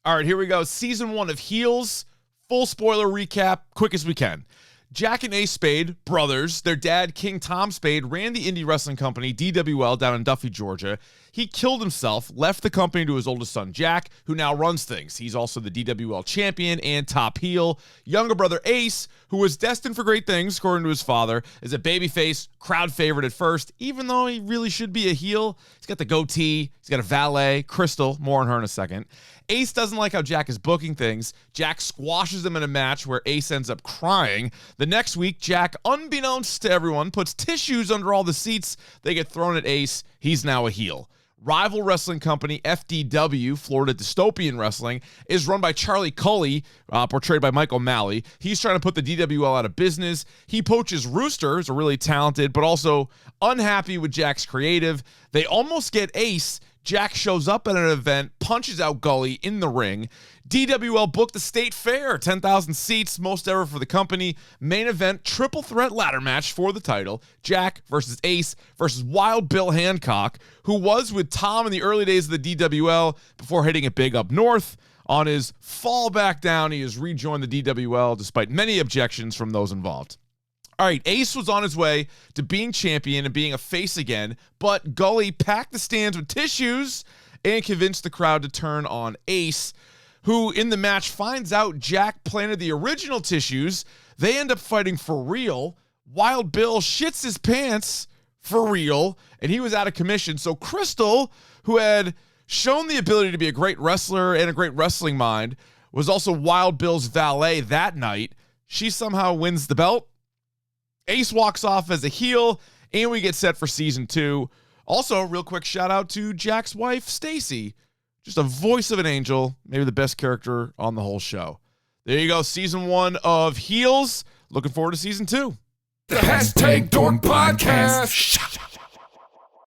All right, here we go. Season 1 of Heels. Full spoiler recap, quick as we can. Jack and Ace Spade, brothers, their dad, King Tom Spade, ran the indie wrestling company, DWL, down in Duffy, Georgia. He killed himself, left the company to his oldest son, Jack, who now runs things. He's also the DWL champion and top heel. Younger brother, Ace, who was destined for great things, according to his father, is a babyface, crowd favorite at first, even though he really should be a heel. He's got the goatee, he's got a valet, Crystal, more on her in a second. Ace doesn't like how Jack is booking things. Jack squashes him in a match where Ace ends up crying. The next week, Jack, unbeknownst to everyone, puts tissues under all the seats. They get thrown at Ace. He's now a heel. Rival wrestling company FDW, Florida Dystopian Wrestling, is run by Charlie Cully, portrayed by Michael Malley. He's trying to put the DWL out of business. He poaches Rooster, who's a really talented, but also unhappy with Jack's creative. They almost get Ace. Jack shows up at an event, punches out Gully in the ring. DWL booked the State Fair, 10,000 seats, most ever for the company. Main event, triple threat ladder match for the title. Jack versus Ace versus Wild Bill Hancock, who was with Tom in the early days of the DWL before hitting it big up north. On his fall back down, he has rejoined the DWL despite many objections from those involved. All right, Ace was on his way to being champion and being a face again, but Gully packed the stands with tissues and convinced the crowd to turn on Ace, who in the match finds out Jack planted the original tissues. They end up fighting for real. Wild Bill shits his pants for real, and he was out of commission. So Crystal, who had shown the ability to be a great wrestler and a great wrestling mind, was also Wild Bill's valet that night. She somehow wins the belt. Ace walks off as a heel, and we get set for season 2. Also, real quick shout out to Jack's wife, Stacy. Just a voice of an angel, maybe the best character on the whole show. There you go, season 1 of Heels. Looking forward to season 2. The Hashtag Dork Podcast.